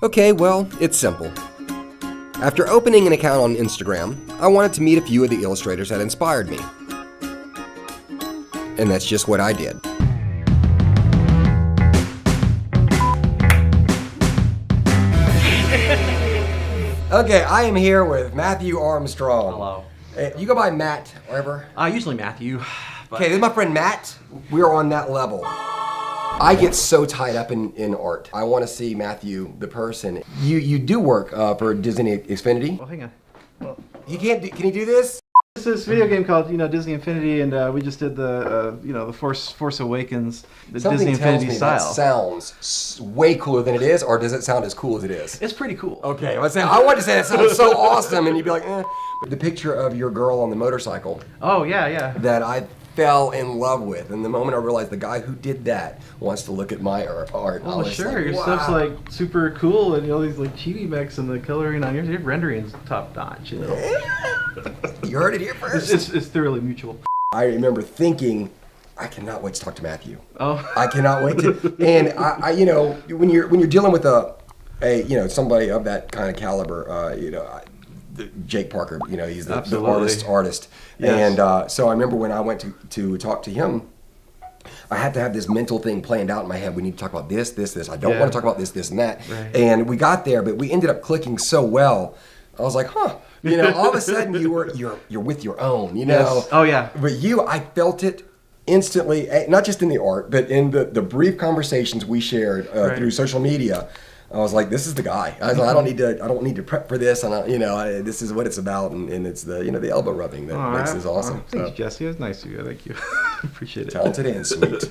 Okay, well, it's simple. After opening an account on Instagram, I wanted to meet a few of the illustrators that inspired me. And that's just what I did. Okay, I am here with Matthew Armstrong. Hello. You go by Matt, whatever? Usually Matthew. Okay, this is my friend Matt. We're on that level. I get so tied up in art. I want to see Matthew, the person. You do work for Disney Xfinity. Well, hang on. Well, Can you do this? this is a video game called Disney Infinity, and we just did the the Force Awakens, the Something Disney tells Infinity me style. that sounds way cooler than it is, or does it sound as cool as it is? It's pretty cool. Okay, I wanted to say that sounds so awesome, and you'd be like, eh. But the picture of your girl on the motorcycle Oh yeah. that I fell in love with, and the moment I realized the guy who did that wants to look at my art. Oh, I was sure. like, Your wow. stuff's like super cool, and all these like chibi mechs and the coloring on your rendering's top notch. You heard it here first. It's thoroughly mutual. I remember thinking, I cannot wait to talk to Matthew. Oh. I cannot wait to. And I when you're dealing with somebody of that kind of caliber, Jake Parker, he's the artist. Yes. And so I remember when I went to talk to him, I had to have this mental thing planned out in my head. We need to talk about this. I don't want to talk about this, and that. Right. And we got there, but we ended up clicking so well. I was like, huh. All of a sudden you're with your own. Yes. Oh yeah. But I felt it instantly, not just in the art, but in the brief conversations we shared through social media. I was like, this is the guy. I was like, I don't need to prep for this, and this is what it's about, and it's the the elbow rubbing that makes this awesome. Thanks, Jesse. That's nice of you. Thank you. Appreciate it. Talented and sweet.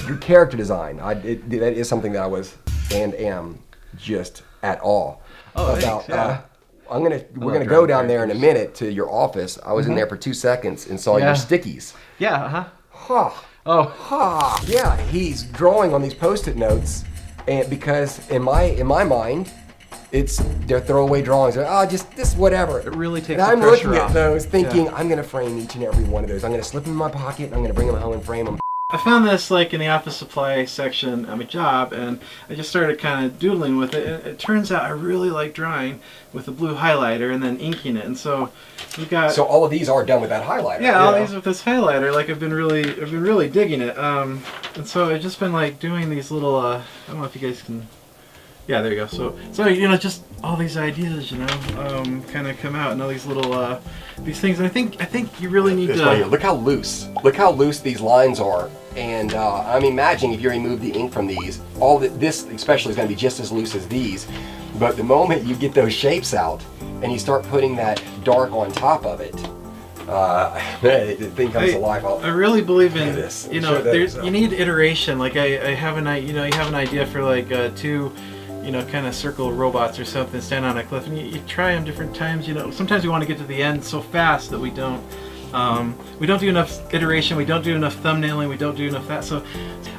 Your character design, that is something that I was and am just at awe about. Thanks, yeah. We're gonna go down there in a minute to your office. I was in there for 2 seconds and saw your stickies. Yeah. Ha. Oh. Ha. Yeah. He's drawing on these Post-it notes, and because in my mind, they're throwaway drawings. Just this whatever. It really takes And the I'm pressure looking off. at those, thinking I'm gonna frame each and every one of those. I'm gonna slip them in my pocket. I'm gonna bring them home and frame them. I found this in the office supply section of my job, and I just started kind of doodling with it. It turns out I really like drawing with a blue highlighter and then inking it, and so you got. So all of these are done with that highlighter. Yeah, all these with this highlighter. I've been really digging it. And so I've just been doing these little. I don't know if you guys can. Yeah, there you go. So just all these ideas, kind of come out, and all these little these things. And I think you really need to look how loose these lines are. And I'm imagining if you remove the ink from these, this especially is going to be just as loose as these. But the moment you get those shapes out and you start putting that dark on top of it, the thing comes to life. I really believe in this. you need iteration. I have you have an idea for two. Kind of circle robots or something, stand on a cliff, and you try them different times. Sometimes we want to get to the end so fast that we don't do enough iteration, we don't do enough thumbnailing, we don't do enough that. So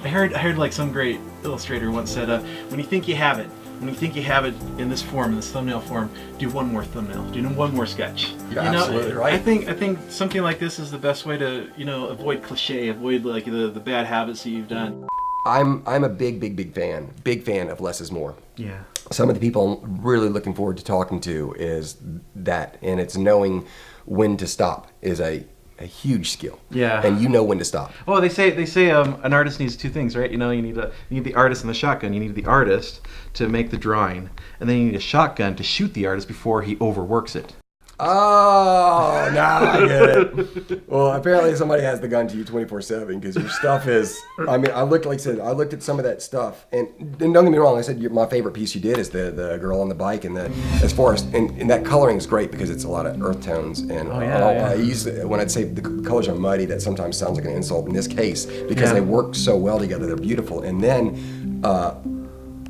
I heard some great illustrator once said, when you think you have it in this form, in this thumbnail form, do one more thumbnail, do one more sketch. You're absolutely right. I think something like this is the best way to avoid cliche, avoid the bad habits that you've done. I'm a big fan of less is more. Yeah. Some of the people I'm really looking forward to talking to is that, and it's knowing when to stop is a huge skill. Yeah. And you know when to stop. Well, they say an artist needs two things, right? You need the artist and the shotgun. You need the artist to make the drawing, and then you need a shotgun to shoot the artist before he overworks it. Oh, now I get it. Well, apparently somebody has the gun to you 24/7 because your stuff is. I mean, I looked at some of that stuff, and don't get me wrong. I said my favorite piece you did is the girl on the bike, and as far as and that coloring is great because it's a lot of earth tones, and I use when I'd say the colors are muddy, that sometimes sounds like an insult. In this case, because they work so well together, they're beautiful. And then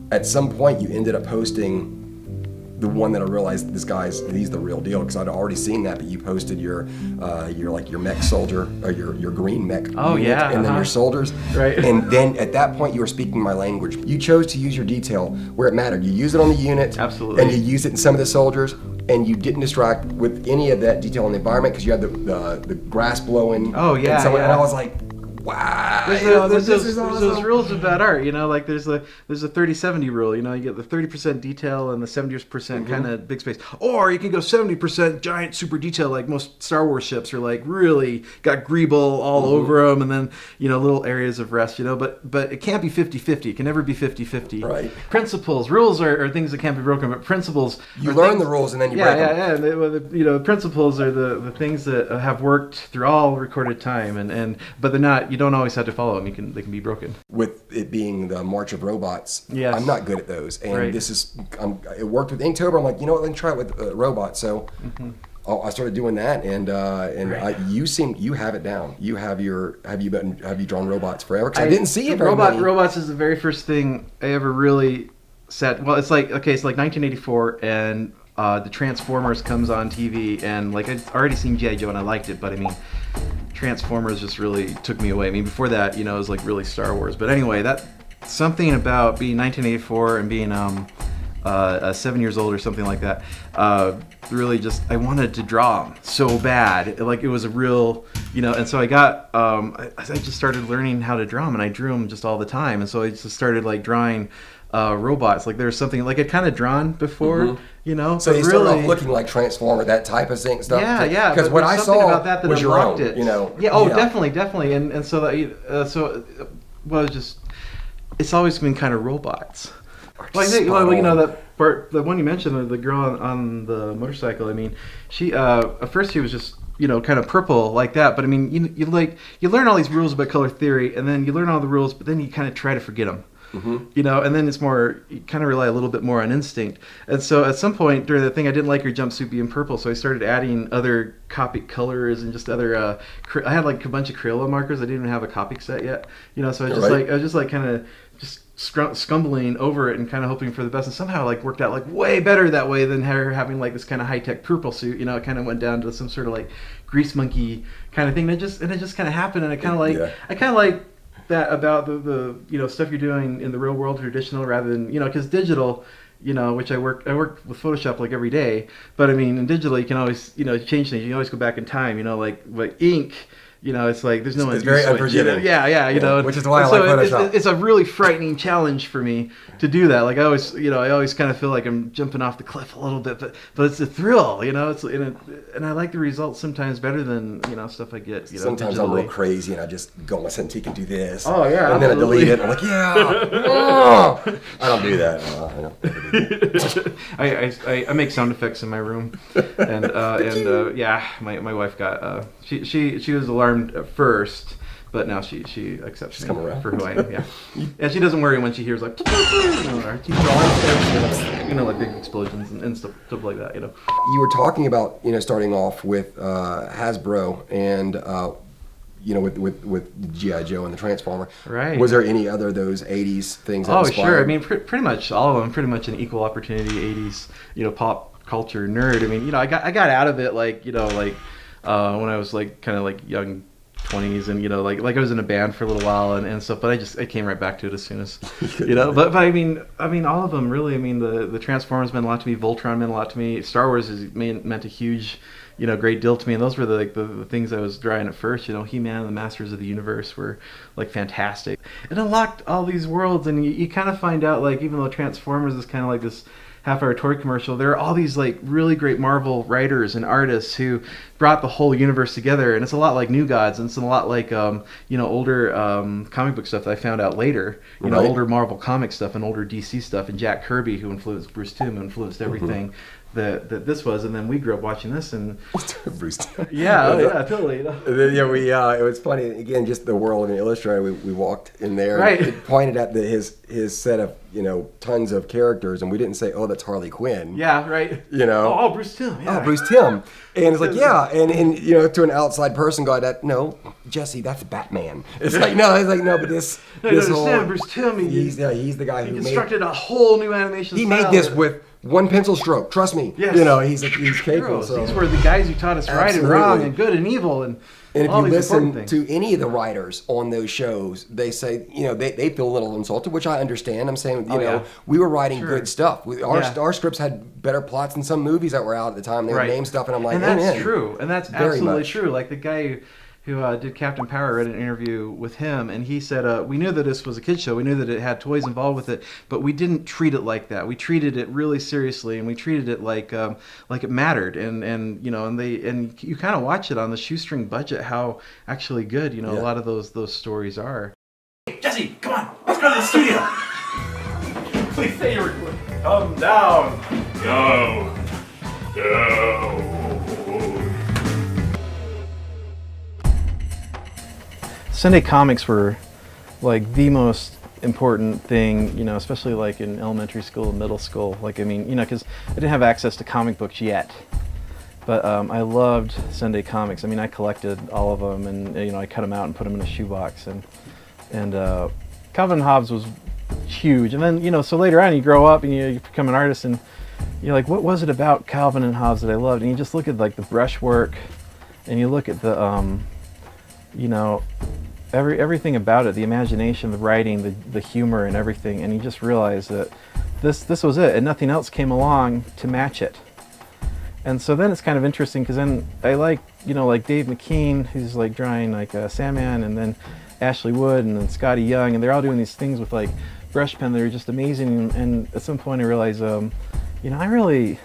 at some point, you ended up posting the one that I realized he's the real deal, because I'd already seen that, but you posted your mech soldier, or your green mech unit, and then your soldiers, right? And then at that point you were speaking my language. You chose to use your detail where it mattered. You use it on the unit, absolutely, and you use it in some of the soldiers, and you didn't distract with any of that detail in the environment because you had the grass blowing. Oh yeah, and I was like, wow. There's This is those awesome. rules about art, like there's a 30-70 rule. You get the 30% detail and the 70% kind of big space, or you can go 70% giant super detail, like most Star Wars ships are like really got greeble all over them, and then little areas of rest. But it can't be 50-50. It can never be 50-50. Right. Rules are things that can't be broken, but principles. You learn the rules and then you break them. Yeah. Principles are the things that have worked through all recorded time, but they're not. You don't always have to follow them. They can be broken. With it being the March of Robots, yes. I'm not good at those, and right. this is it worked with Inktober. I'm like, let me try it with robots. So I started doing that, and right. you have it down. Have you drawn robots forever? Because I didn't see it very many. Robots is the very first thing I ever really set. Well, it's like 1984, and the Transformers comes on TV, and like I'd already seen G.I. Joe and I liked it, but I mean, Transformers just really took me away. I mean, before that, it was like really Star Wars. But anyway, that something about being 1984 and being 7 years old or something like that, really just I wanted to draw them so bad. Like it was a real, and so I got I just started learning how to draw them, and I drew them just all the time, and so I just started like drawing robots. Like there's something like I'd kind of drawn before, So you started off looking like Transformer, that type of thing, stuff. Yeah. Because what I saw about that was your own, it. Yeah. Oh, definitely. And so that it's always been kind of robots. Well, I think that part, the one you mentioned, the girl on the motorcycle. I mean, she at first she was just kind of purple like that, but I mean, you learn all these rules about color theory, and then you learn all the rules, but then you kind of try to forget them. And then it's more, you kind of rely a little bit more on instinct. And so at some point during the thing, I didn't like her jumpsuit being purple, so I started adding other Copic colors and just other, I had like a bunch of Crayola markers. I didn't even have a Copic set yet, so I was just like kind of just scumbling over it and kind of hoping for the best, and somehow like worked out like way better that way than her having like this kind of high-tech purple suit. It kind of went down to some sort of like grease monkey kind of thing. And it just kind of happened, and I kind of like that about the stuff you're doing in the real world, traditional, rather than because digital, which I work with Photoshop like every day, but I mean in digital you can always change things. You can always go back in time. Like ink. It's like there's no. It's very unforgiving. Yeah. Which is why I like Photoshop. It's a really frightening challenge for me to do that. Like I always kind of feel like I'm jumping off the cliff a little bit, but it's a thrill. It's and I like the results sometimes better than stuff I get. Sometimes digitally. I'm a little crazy and I just go on my Cintiq and do this. Oh yeah, and absolutely. then I delete it. I'm like, yeah. I don't do that. I don't. I make sound effects in my room, and my wife got she was alarmed at first, but now she accepts me for who I am. Yeah, and she doesn't worry when she hears like like big explosions and stuff like that. You were talking about starting off with Hasbro and with G.I. Joe and the Transformer. Right. Was there any other of those 80s things that inspired? Sure. I mean, pretty much all of them. Pretty much an equal opportunity 80s pop culture nerd. I mean, I got out of it when I was like kind of like young 20s, and like I was in a band for a little while and stuff, but I came right back to it as soon as but I mean all of them really. I mean the Transformers meant a lot to me, Voltron meant a lot to me, Star Wars meant a huge great deal to me, and those were the things I was drawing at first. He-Man and the Masters of the Universe were like fantastic. It unlocked all these worlds, and you kind of find out like even though Transformers is kind of like this half-hour toy commercial, there are all these like really great Marvel writers and artists who brought the whole universe together, and it's a lot like New Gods, and it's a lot like older comic book stuff that I found out later, older Marvel comic stuff and older DC stuff, and Jack Kirby, who influenced Bruce Timm, influenced everything that this was, and then we grew up watching this, and Bruce Timm. yeah, totally. It was funny again, just the world in Illustrator. We walked in there, right. And it pointed at his set of tons of characters, and we didn't say, oh, that's Harley Quinn. Yeah, right. Oh, Bruce Timm. Yeah. Oh, Bruce Timm. And it's like, yeah, and to an outside person going, no, Jesse, that's Batman. It's like, no, but this whole Bruce Timm. He's the guy who constructed a whole new animation. He made this with one pencil stroke. Trust me. Yes. He's capable. So. These were the guys who taught us right and wrong and good and evil and if all you these listen to any of the writers on those shows, they say they feel a little insulted, which I understand. I'm saying we were writing good stuff. Our scripts had better plots than some movies that were out at the time. They would name stuff, and I'm like, and that's true, and that's absolutely true. Like the guy who did Captain Power, read an interview with him, and he said, we knew that this was a kid's show. We knew that it had toys involved with it, but we didn't treat it like that. We treated it really seriously, and we treated it like it mattered. And you know, and you kind of watch it on the shoestring budget how actually good, you know, a lot of those stories are. Hey, Jesse, come on, let's go to the studio. Please stay here. Come down. Go. Go. Sunday comics were like the most important thing, you know, especially like in elementary school, middle school. Like, I mean, you know, because I didn't have access to comic books yet, but I loved Sunday comics. I mean, I collected all of them, and you know, I cut them out and put them in a shoebox. And Calvin and Hobbes was huge. And then, you know, so later on, you grow up and you become an artist, and you're like, what was it about Calvin and Hobbes that I loved? And you just look at like the brushwork, and you look at the, you know, everything about it, the imagination, the writing, the humor and everything, and you just realize that this was it, and nothing else came along to match it. And so then it's kind of interesting, because then I like, you know, like Dave McKean, who's like drawing like Sandman, and then Ashley Wood, and then Scotty Young, and they're all doing these things with like brush pen that are just amazing. And at some point I realized, you know, I really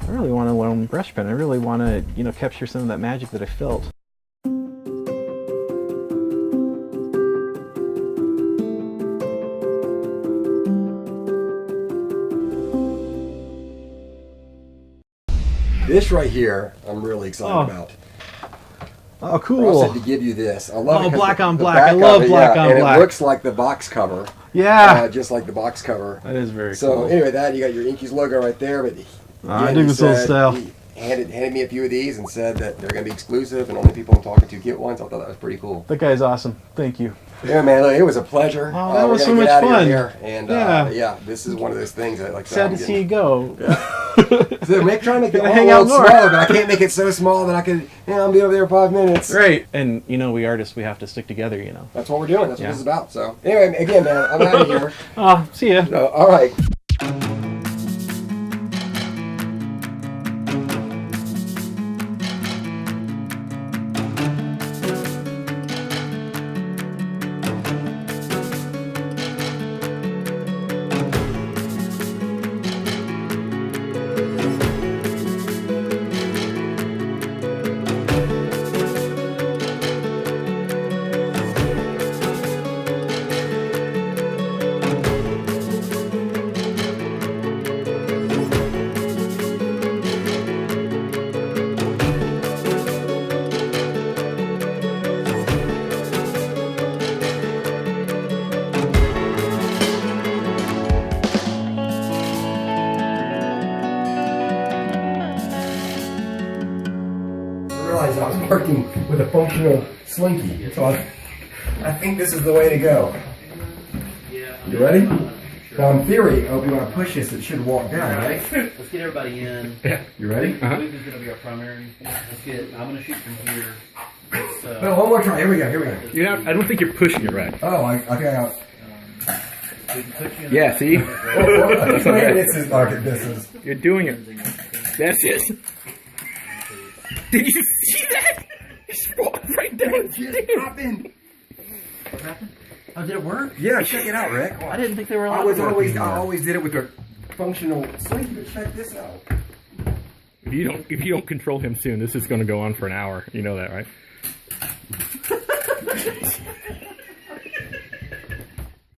want to learn brush pen. I really want to, you know, capture some of that magic that I felt. This right here, I'm really excited about. Oh, cool. I said to give you this. I love it. Black on black. I love black on black. It looks like the box cover. Yeah. Just like the box cover. That is very cool. So anyway, you got your Inkies logo right there. But I dig this little style. He handed me a few of these and said that they're going to be exclusive and only people I'm talking to get one. So I thought that was pretty cool. That guy's awesome. Thank you. Yeah, man, look, it was a pleasure. Oh, that was so much fun. And yeah, this is one of those things that, like, sad to see you go. So trying to make it hang out more. smaller, but I can't make it so small that I could. I'll be over there in 5 minutes. Right, and you know, we artists, we have to stick together. You know, that's what we're doing. That's what this is about. So anyway, again, man, I'm out of here. See ya. All right. I was working with a functional slinky, so I think this is the way to go. You ready? Now, in theory, if you want to push this, it should walk down, right? Let's get everybody in. Yeah. You ready? Luke is going to be our primary. I'm going to shoot from here. No, one more try. Here we go. I don't think you're pushing it right. Oh, I think I got. Yeah, see? This is. You're doing it. That's it. Did you see that? Just walked right down. It just happened. What happened? Oh, did it work? Yeah, check it out, Rick. I didn't think they were allowed I always did it with a functional slinky, but check this out. If you don't control him soon, this is going to go on for an hour. You know that, right?